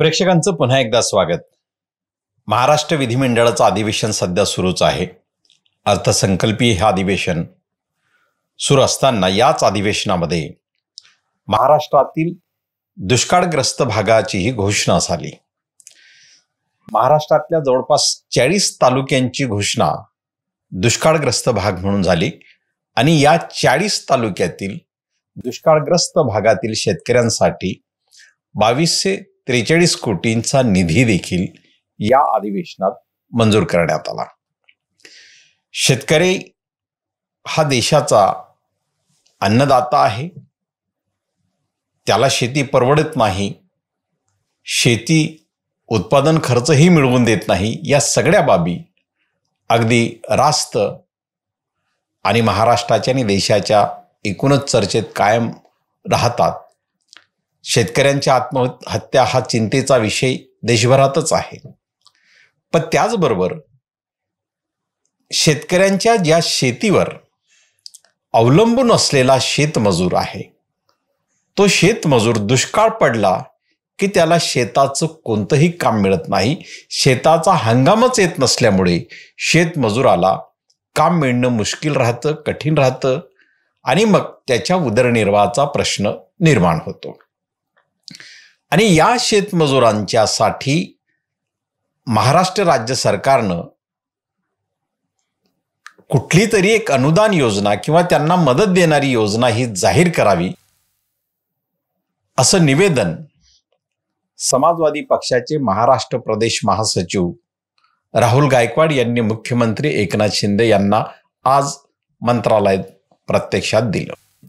प्रेक्षकांचं पुन्हा एकदा स्वागत। महाराष्ट्र विधिमंडळाचं अधिवेशन सध्या सुरूच आहे। अर्थसंकल्पीय हे अधिवेशन सुरू असताना याच अधिवेशनामध्ये महाराष्ट्रातील दुष्काळग्रस्त भागाचीही घोषणा झाली। महाराष्ट्रातल्या जवळपास 40 तालुक्यांची घोषणा दुष्काळग्रस्त भाग म्हणून झाली आणि या 40 तालुक्यातील दुष्काळग्रस्त भागातील शेतकऱ्यांसाठी 2243 कोटींचा निधी देखील या अधिवेशनात मंजूर करण्यात आला। शेतकरी हा देशाचा अन्नदाता आहे। त्याला शेती परवडत नाही, शेती उत्पादन खर्चही मिळवून देत नाही। या सगळ्या बाबी अगदी रास्त आणि महाराष्ट्राच्या आणि देशाच्या एकूणच चर्चेत कायम राहतात। शेतकऱ्यांच्या आत्महत्या हा चिंतेचा विषय देशभरातच आहे। पण त्याचबरोबर शेतकऱ्यांच्या ज्या शेतीवर अवलंबून असलेला शेतमजूर आहे, तो शेतमजूर दुष्काळ पडला की त्याला शेताचं कोणतंही काम मिळत नाही। शेताचा हंगामच येत नसल्यामुळे शेतमजुराला काम मिळणं मुश्किल राहतं, कठीण राहतं आणि मग त्याच्या उदरनिर्वाहाचा प्रश्न निर्माण होतो। आणि या शेतमजुरांच्यासाठी महाराष्ट्र राज्य सरकारनं कुठली तरी एक अनुदान योजना किंवा त्यांना मदत देणारी योजना ही जाहीर करावी, असं निवेदन समाजवादी पक्षाचे महाराष्ट्र प्रदेश महासचिव राहुल गायकवाड यांनी मुख्यमंत्री एकनाथ शिंदे यांना आज मंत्रालयात प्रत्यक्षात दिलं।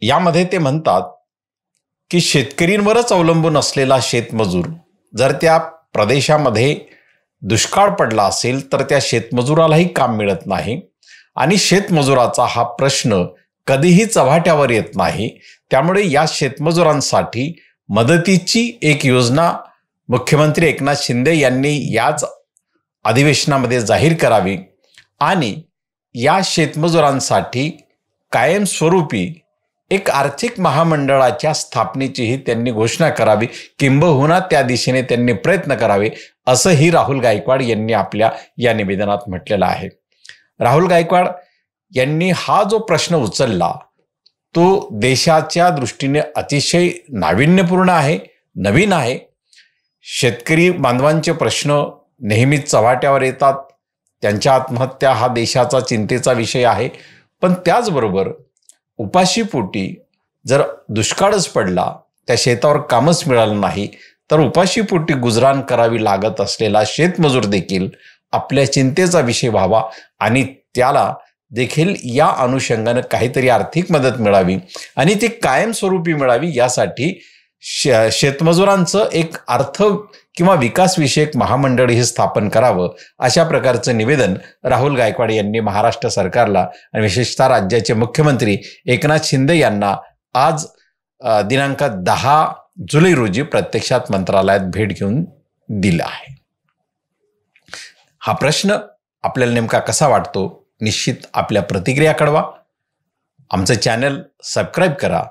यामध्ये ते म्हणतात की शेतकरींवरच अवलंबून असलेला शेतमजूर जर त्या प्रदेशामध्ये दुष्काळ पडला असेल तर त्या शेतमजुरालाही काम मिळत नाही आणि शेतमजुराचा हा प्रश्न कधीही चव्हाट्यावर येत नाही। त्यामुळे या शेतमजुरांसाठी मदतीची एक योजना मुख्यमंत्री एकनाथ शिंदे यांनी याच अधिवेशनामध्ये जाहीर करावी आणि या शेतमजुरांसाठी कायमस्वरूपी एक आर्थिक महामंडळाच्या स्थापनेचीही त्यांनी घोषणा करावी, किंबहुना त्या दिशेने त्यांनी प्रयत्न करावे, असंही राहुल गायकवाड यांनी आपल्या या निवेदनात म्हटलेलं आहे। राहुल गायकवाड यांनी हा जो प्रश्न उचलला तो देशाच्या दृष्टीने अतिशय नाविन्यपूर्ण आहे, नवीन आहे। शेतकरी बांधवांचे प्रश्न नेहमीच चव्हाट्यावर येतात, त्यांच्या आत्महत्या हा देशाचा चिंतेचा विषय आहे। पण त्याचबरोबर उपाशीपोटी जर दुष्काळच पडला, त्या शेतावर कामच मिळालं नाही तर उपाशीपोटी गुजराण करावी लागत असलेला शेतमजूर देखील आपल्या चिंतेचा विषय व्हावा आणि त्याला देखील या अनुषंगाने काहीतरी आर्थिक मदत मिळावी आणि ती कायमस्वरूपी मिळावी, यासाठी शेतमजुरांचं एक अर्थ किंवा विकासविषयक महामंडळ हे स्थापन करावं, अशा प्रकारचं निवेदन राहुल गायकवाड यांनी महाराष्ट्र सरकारला आणि विशेषतः राज्याचे मुख्यमंत्री एकनाथ शिंदे यांना आज दिनांक 10 जुलै रोजी प्रत्यक्षात मंत्रालयात भेट घेऊन दिला आहे। हा प्रश्न आपल्याला नेमका कसा वाटतो, निश्चित आपल्या प्रतिक्रिया कळवा। आमचं चॅनल सबस्क्राईब करा